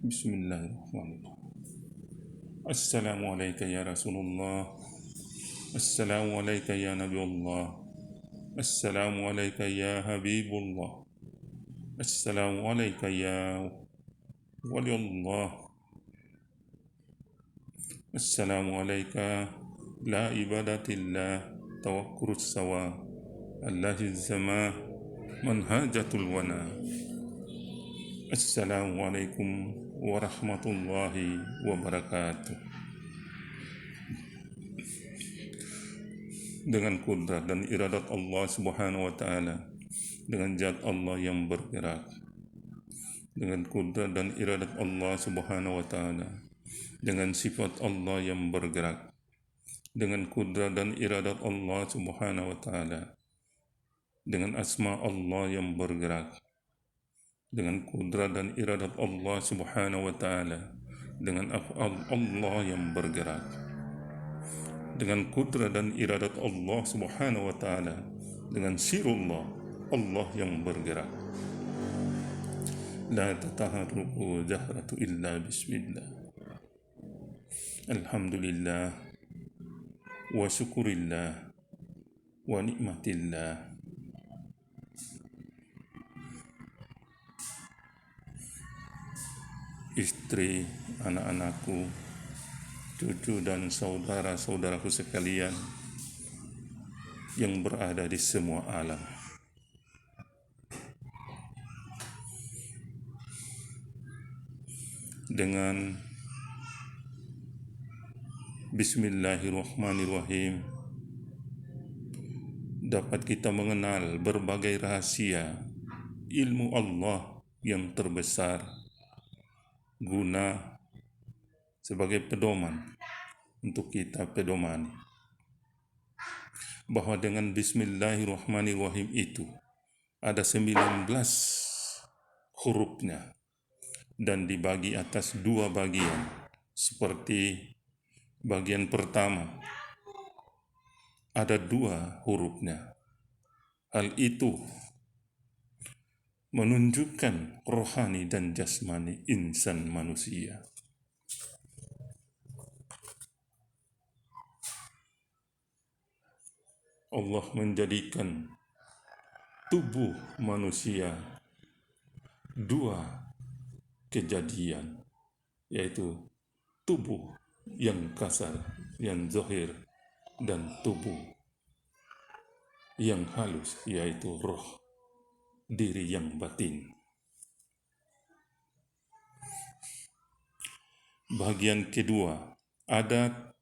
Bismillahirrahmanirrahim. Assalamualaikum ya Rasulullah. Assalamualaikum ya Nabiullah. Assalamualaikum ya Habibullah. Assalamualaikum ya Waliullah. Assalamualaikum la ibadatillah tawakkurus sawa Allahiz zama manhajatul wana. Assalamualaikum warahmatullahi wabarakatuh. Dengan kudrat dan iradat Allah subhanahu wa ta'ala, dengan zat Allah yang bergerak, dengan kudrat dan iradat Allah subhanahu wa ta'ala, dengan sifat Allah yang bergerak, dengan kudrat dan iradat Allah subhanahu wa ta'ala, dengan asma Allah yang bergerak, dengan kudrat dan iradat Allah subhanahu wa ta'ala, dengan af'al Allah yang bergerak, dengan kudrat dan iradat Allah subhanahu wa ta'ala, dengan sirullah Allah yang bergerak. La tataharruku zahratu illa bismillah. Alhamdulillah wa syukurillah wa nikmatillah. Istri, anak-anakku, cucu dan saudara-saudaraku sekalian yang berada di semua alam. Dengan Bismillahirrahmanirrahim dapat kita mengenal berbagai rahasia ilmu Allah yang terbesar, guna sebagai pedoman untuk kita pedomani bahwa dengan Bismillahirrahmanirrahim itu ada 19 hurufnya dan dibagi atas 2 bagian. Seperti bagian pertama ada 2 hurufnya. Hal itu menunjukkan rohani dan jasmani insan manusia. Allah menjadikan tubuh manusia 2 kejadian, yaitu tubuh yang kasar, yang zahir, dan tubuh yang halus, yaitu roh, diri yang batin. Bagian kedua ada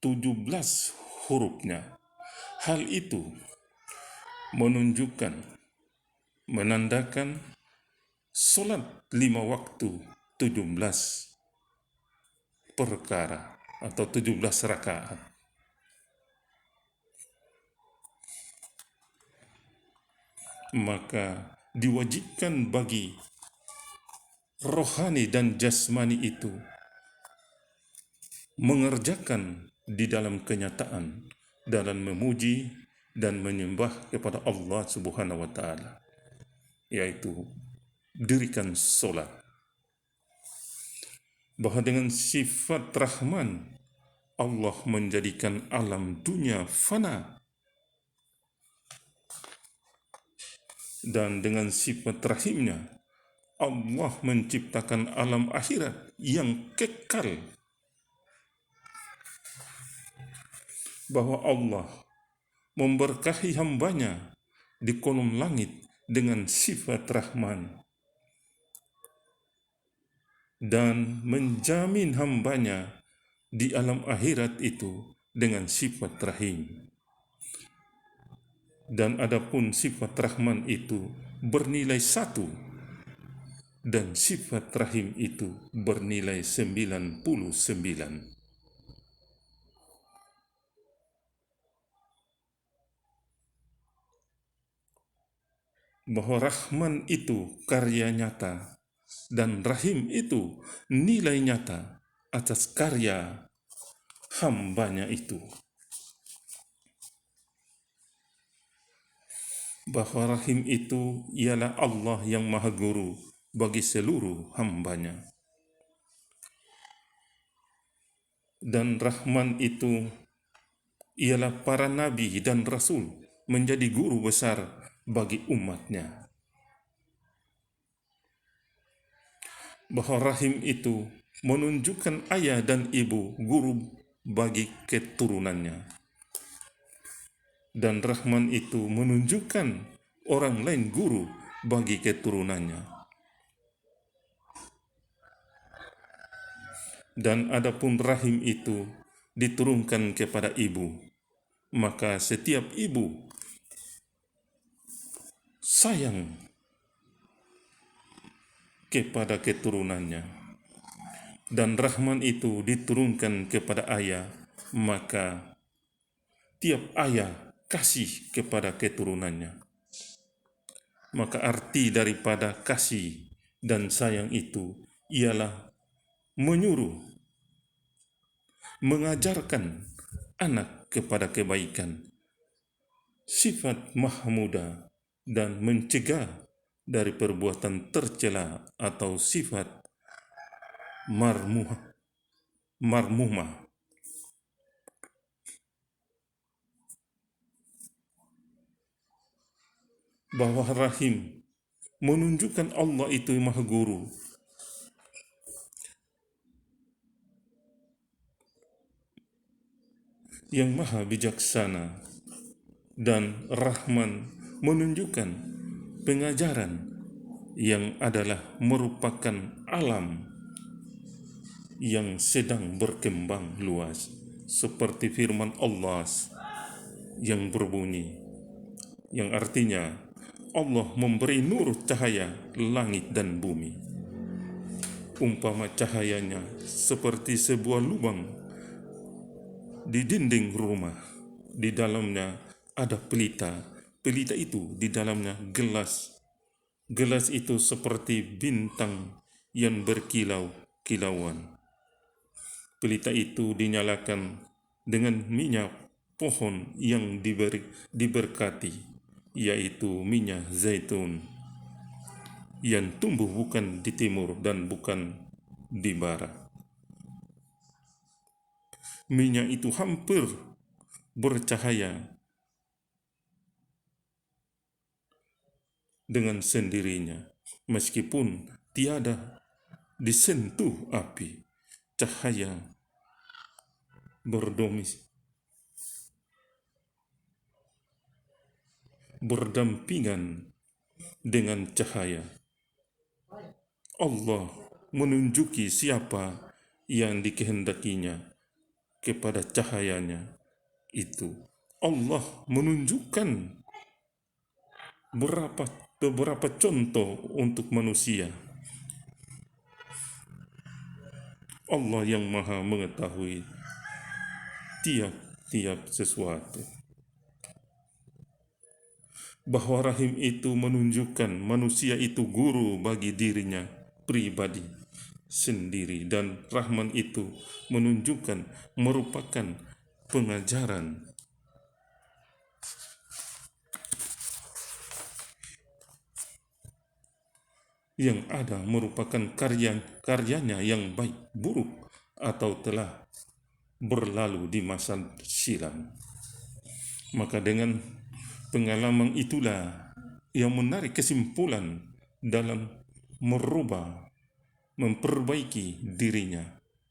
17 hurufnya. Hal itu menunjukkan, menandakan solat 5 waktu 17 perkara atau 17 rakaat. Maka diwajibkan bagi rohani dan jasmani itu mengerjakan di dalam kenyataan dalam memuji dan menyembah kepada Allah subhanahu wa ta'ala, yaitu dirikan solat. Bahwa dengan sifat Rahman Allah menjadikan alam dunia fana, dan dengan sifat Rahimnya Allah menciptakan alam akhirat yang kekal. Bahwa Allah memberkahi hambanya di kolom langit dengan sifat Rahman dan menjamin hambanya di alam akhirat itu dengan sifat Rahim. Dan adapun sifat Rahman itu bernilai 1 dan sifat Rahim itu bernilai 99. Bahwa Rahman itu karya nyata dan Rahim itu nilai nyata atas karya hambanya itu. Bahwa Rahim itu ialah Allah yang Maha Guru bagi seluruh hambanya. Dan Rahman itu ialah para nabi dan rasul menjadi guru besar bagi umatnya. Bahwa Rahim itu menunjukkan ayah dan ibu guru bagi keturunannya. Dan Rahman itu menunjukkan orang lain guru bagi keturunannya. Dan adapun Rahim itu diturunkan kepada ibu, maka setiap ibu sayang kepada keturunannya. Dan Rahman itu diturunkan kepada ayah, maka tiap ayah kasih kepada keturunannya. Maka arti daripada kasih dan sayang itu ialah menyuruh, mengajarkan anak kepada kebaikan, sifat mahmudah, dan mencegah dari perbuatan tercela atau sifat marmumah. Bahwa Rahim menunjukkan Allah itu Maha Guru, yang Maha Bijaksana, dan Rahman menunjukkan pengajaran yang adalah merupakan alam yang sedang berkembang luas, seperti firman Allah yang berbunyi, yang artinya Allah memberi nur cahaya langit dan bumi. Umpama cahayanya seperti sebuah lubang di dinding rumah, di dalamnya ada pelita. Pelita itu di dalamnya gelas. Gelas itu seperti bintang yang berkilau-kilauan. Pelita itu dinyalakan dengan minyak pohon yang diberkati, yaitu minyak zaitun yang tumbuh bukan di timur dan bukan di barat. Minyak itu hampir bercahaya dengan sendirinya, meskipun tiada disentuh api. Cahaya berdampingan dengan cahaya. Allah menunjuki siapa yang dikehendakinya kepada cahayanya itu. Allah menunjukkan beberapa contoh untuk manusia. Allah yang Maha mengetahui tiap-tiap sesuatu. Bahwa Rahim itu menunjukkan manusia itu guru bagi dirinya pribadi sendiri, dan Rahman itu menunjukkan merupakan pengajaran yang ada, merupakan karyanya yang baik, buruk, atau telah berlalu di masa silam. Maka dengan pengalaman itulah yang menarik kesimpulan dalam merubah, memperbaiki dirinya,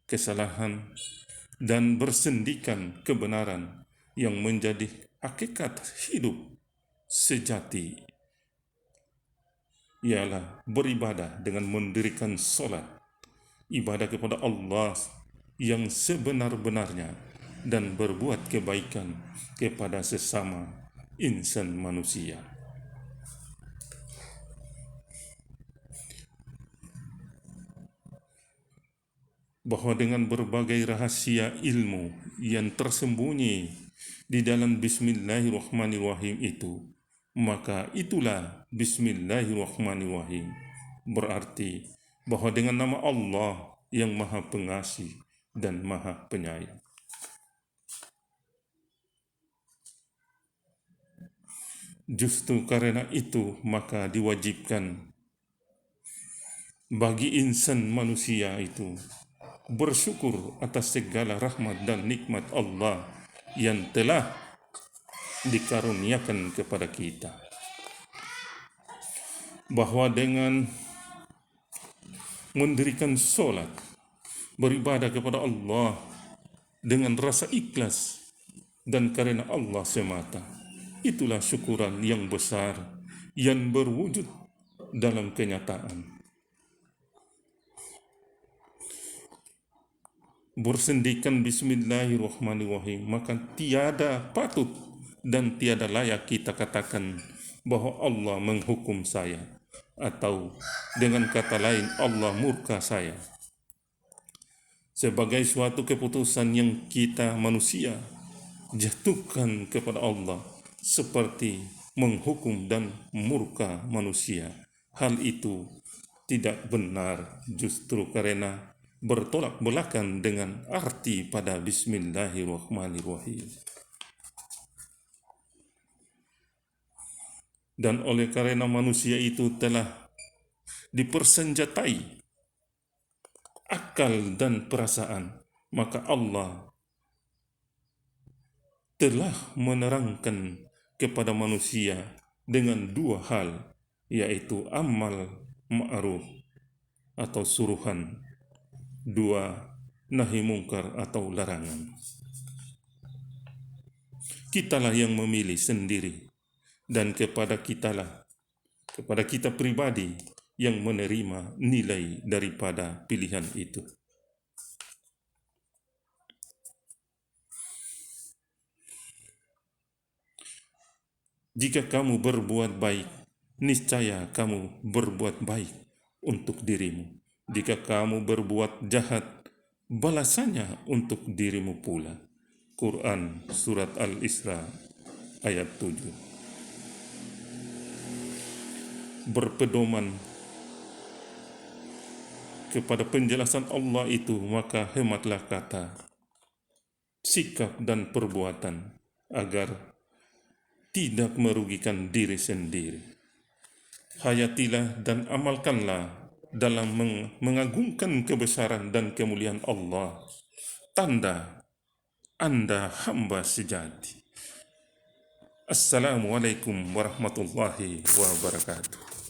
kesalahan, dan bersendikan kebenaran yang menjadi hakikat hidup sejati, ialah beribadah dengan mendirikan solat, ibadah kepada Allah yang sebenar-benarnya, dan berbuat kebaikan kepada sesama insan manusia. Bahwa dengan berbagai rahasia ilmu yang tersembunyi di dalam Bismillahirrahmanirrahim itu, maka itulah Bismillahirrahmanirrahim, berarti bahwa dengan nama Allah yang Maha Pengasih dan Maha Penyayang. Justru karena itu maka diwajibkan bagi insan manusia itu bersyukur atas segala rahmat dan nikmat Allah yang telah dikaruniakan kepada kita, bahwa dengan mendirikan solat, beribadah kepada Allah dengan rasa ikhlas dan karena Allah semata, itulah syukuran yang besar yang berwujud dalam kenyataan. Bersendikan Bismillahirrahmanirrahim, maka tiada patut dan tiada layak kita katakan bahwa Allah menghukum saya, atau dengan kata lain Allah murka saya, sebagai suatu keputusan yang kita manusia jatuhkan kepada Allah seperti menghukum dan murka manusia. Hal itu tidak benar, justru karena bertolak belakang dengan arti pada Bismillahirrahmanirrahim. Dan oleh karena manusia itu telah dipersenjatai akal dan perasaan, maka Allah telah menerangkan kepada manusia dengan dua hal, yaitu amal ma'ruf atau suruhan, dua nahi mungkar atau larangan. Kitalah yang memilih sendiri, dan kepada kita pribadi yang menerima nilai daripada pilihan itu. Jika kamu berbuat baik, niscaya kamu berbuat baik untuk dirimu. Jika kamu berbuat jahat, balasannya untuk dirimu pula. Quran Surat Al-Isra ayat 7. Berpedoman kepada penjelasan Allah itu, maka hematlah kata, sikap dan perbuatan agar tidak merugikan diri sendiri. Hayatilah dan amalkanlah dalam mengagungkan kebesaran dan kemuliaan Allah, tanda Anda hamba sejati. Assalamualaikum warahmatullahi wabarakatuh.